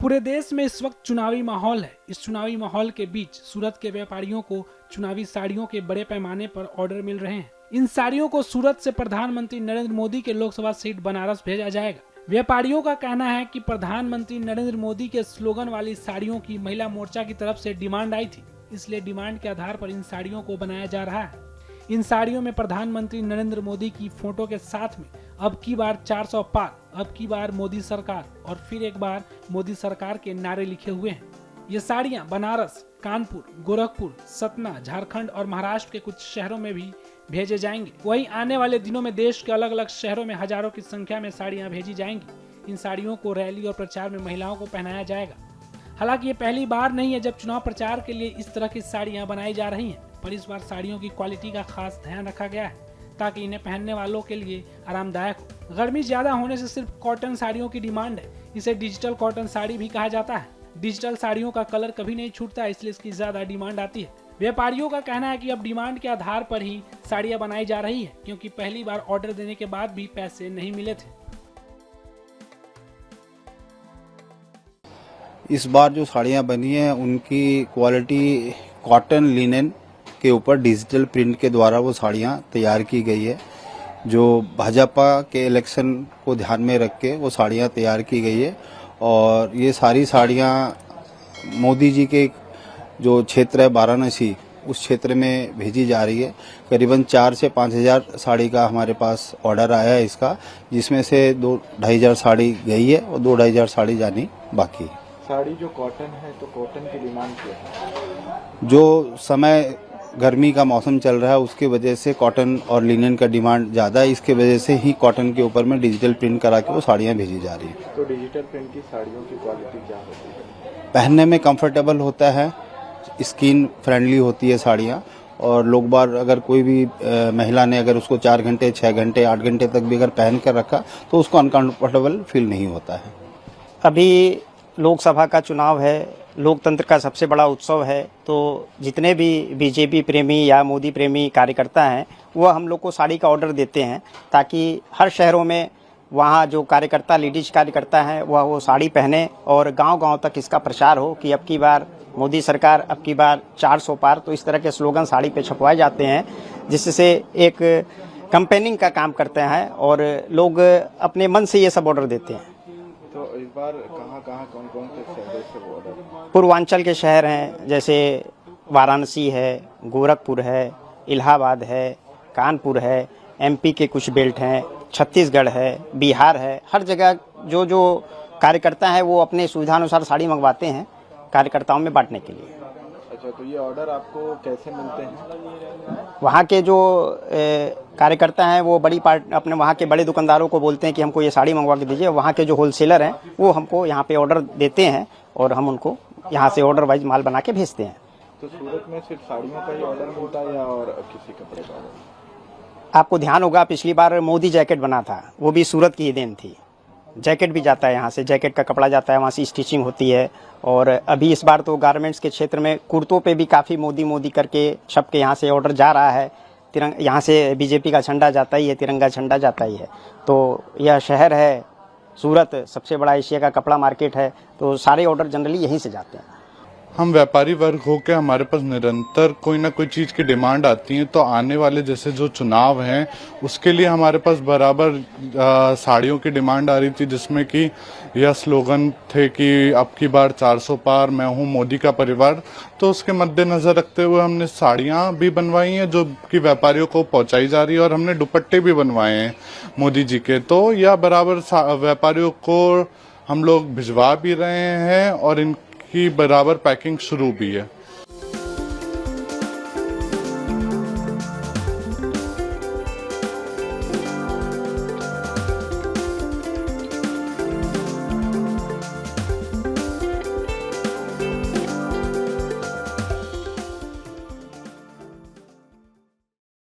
पूरे देश में इस वक्त चुनावी माहौल है। इस चुनावी माहौल के बीच सूरत के व्यापारियों को चुनावी साड़ियों के बड़े पैमाने पर ऑर्डर मिल रहे हैं। इन साड़ियों को सूरत से प्रधानमंत्री नरेंद्र मोदी के लोकसभा सीट बनारस भेजा जाएगा। व्यापारियों का कहना है कि प्रधानमंत्री नरेंद्र मोदी के स्लोगन वाली साड़ियों की महिला मोर्चा की तरफ से डिमांड आई थी, इसलिए डिमांड के आधार पर इन साड़ियों को बनाया जा रहा है। इन साड़ियों में प्रधानमंत्री नरेंद्र मोदी की फोटो के साथ में अब की बार 400 पार, अब की बार मोदी सरकार और फिर एक बार मोदी सरकार के नारे लिखे हुए हैं। ये साड़ियां बनारस, कानपुर, गोरखपुर, सतना, झारखंड और महाराष्ट्र के कुछ शहरों में भी भेजे जाएंगे। वहीं आने वाले दिनों में देश के अलग अलग शहरों में हजारों की संख्या में साड़ियां भेजी जाएंगी। इन साड़ियों को रैली और प्रचार में महिलाओं को पहनाया जाएगा। हालांकि ये पहली बार नहीं है जब चुनाव प्रचार के लिए इस तरह की साड़ियां बनाई जा रही हैं, पर इस बार साड़ियों की क्वालिटी का खास ध्यान रखा गया है ताकि इन्हें पहनने वालों के लिए आरामदायक हो। गर्मी ज्यादा होने से सिर्फ कॉटन साड़ियों की डिमांड है। इसे डिजिटल कॉटन साड़ी भी कहा जाता है। डिजिटल साड़ियों का कलर कभी नहीं छूटता, इसलिए इसकी ज्यादा डिमांड आती है। व्यापारियों का कहना है कि अब डिमांड के आधार पर ही साड़ियां बनाई जा रही है, क्योंकि पहली बार ऑर्डर देने के बाद भी पैसे नहीं मिले थे। इस बार जो साड़ियाँ बनी हैं उनकी क्वालिटी कॉटन लिनेन के ऊपर डिजिटल प्रिंट के द्वारा वो साड़ियाँ तैयार की गई है। जो भाजपा के इलेक्शन को ध्यान में रख के वो साड़ियाँ तैयार की गई है और ये सारी साड़ियाँ मोदी जी के जो क्षेत्र है वाराणसी, उस क्षेत्र में भेजी जा रही है। करीबन 4 से 5 हज़ार साड़ी का हमारे पास ऑर्डर आया है इसका, जिसमें से 2-2.5 हज़ार साड़ी गई है और 2-2.5 हज़ार साड़ी जानी बाकी है। साड़ी जो कॉटन है तो कॉटन की डिमांड क्या है? जो समय गर्मी का मौसम चल रहा है उसकी वजह से कॉटन और लिनन का डिमांड ज़्यादा है। इसके वजह से ही कॉटन के ऊपर में डिजिटल प्रिंट करा के वो साड़ियाँ भेजी जा रही है। तो डिजिटल प्रिंट की साड़ियों की क्वालिटी क्या होती है? पहनने में कंफर्टेबल होता है, स्किन फ्रेंडली होती है साड़ियाँ, और लोग बार अगर कोई भी महिला ने अगर उसको 4 घंटे, 6 घंटे, 8 घंटे तक भी अगर पहन कर रखा तो उसको अनकंफर्टेबल फील नहीं होता है। अभी लोकसभा का चुनाव है, लोकतंत्र का सबसे बड़ा उत्सव है, तो जितने भी बीजेपी प्रेमी या मोदी प्रेमी कार्यकर्ता हैं वो हम लोग को साड़ी का ऑर्डर देते हैं ताकि हर शहरों में वहाँ जो कार्यकर्ता, लेडीज कार्यकर्ता हैं वह वो साड़ी पहने और गांव-गांव तक इसका प्रचार हो कि अब की बार मोदी सरकार, अब की बार 400 पार। तो इस तरह के स्लोगन साड़ी पे छपवाए जाते हैं जिससे एक कैंपेनिंग का काम करते हैं और लोग अपने मन से ये सब ऑर्डर देते हैं। तो इस बार कहाँ कौन से शहरों से ऑर्डर? पूर्वांचल के शहर हैं, जैसे वाराणसी है, गोरखपुर है, इलाहाबाद है, कानपुर है, एमपी के कुछ बेल्ट हैं, छत्तीसगढ़ है, बिहार है। हर जगह जो जो कार्यकर्ता हैं वो अपने सुविधानुसार साड़ी मंगवाते हैं कार्यकर्ताओं में बांटने के लिए। अच्छा, तो ये ऑर्डर आपको कैसे मिलते हैं? वहाँ के जो कार्यकर्ता हैं वो बड़ी पार्ट अपने वहाँ के बड़े दुकानदारों को बोलते हैं कि हमको ये साड़ी मंगवा के दीजिए। वहाँ के जो होलसेलर हैं वो हमको यहाँ पे ऑर्डर देते हैं और हम उनको यहाँ से ऑर्डर वाइज माल बना के भेजते हैं। तो सूरत में सिर्फ साड़ियों का ही ऑर्डर मिलता है या और किसी कपड़े का ऑर्डर? आपको ध्यान होगा पिछली बार मोदी जैकेट बना था, वो भी सूरत की ही देन थी। जैकेट भी जाता है यहाँ से, जैकेट का कपड़ा जाता है, वहाँ से स्टिचिंग होती है। और अभी इस बार तो गारमेंट्स के क्षेत्र में कुर्तों पे भी काफ़ी मोदी मोदी करके छप के यहाँ से ऑर्डर जा रहा है। यहाँ से बीजेपी का झंडा जाता ही है, तिरंगा झंडा जाता ही है। तो यह शहर है सूरत, सबसे बड़ा एशिया का कपड़ा मार्केट है, तो सारे ऑर्डर जनरली यहीं से जाते हैं। हम व्यापारी वर्ग होकर हमारे पास निरंतर कोई ना कोई चीज़ की डिमांड आती है, तो आने वाले जैसे जो चुनाव हैं उसके लिए हमारे पास बराबर साड़ियों की डिमांड आ रही थी, जिसमें कि यह स्लोगन थे कि अब की बार 400 पार, मैं हूं मोदी का परिवार। तो उसके मद्देनजर रखते हुए हमने साड़ियां भी बनवाई हैं जो कि व्यापारियों को पहुंचाई जा रही है, और हमने दुपट्टे भी बनवाए हैं मोदी जी के। तो यह बराबर व्यापारियों को हम लोग भिजवा भी रहे हैं और की बराबर पैकिंग शुरू भी है।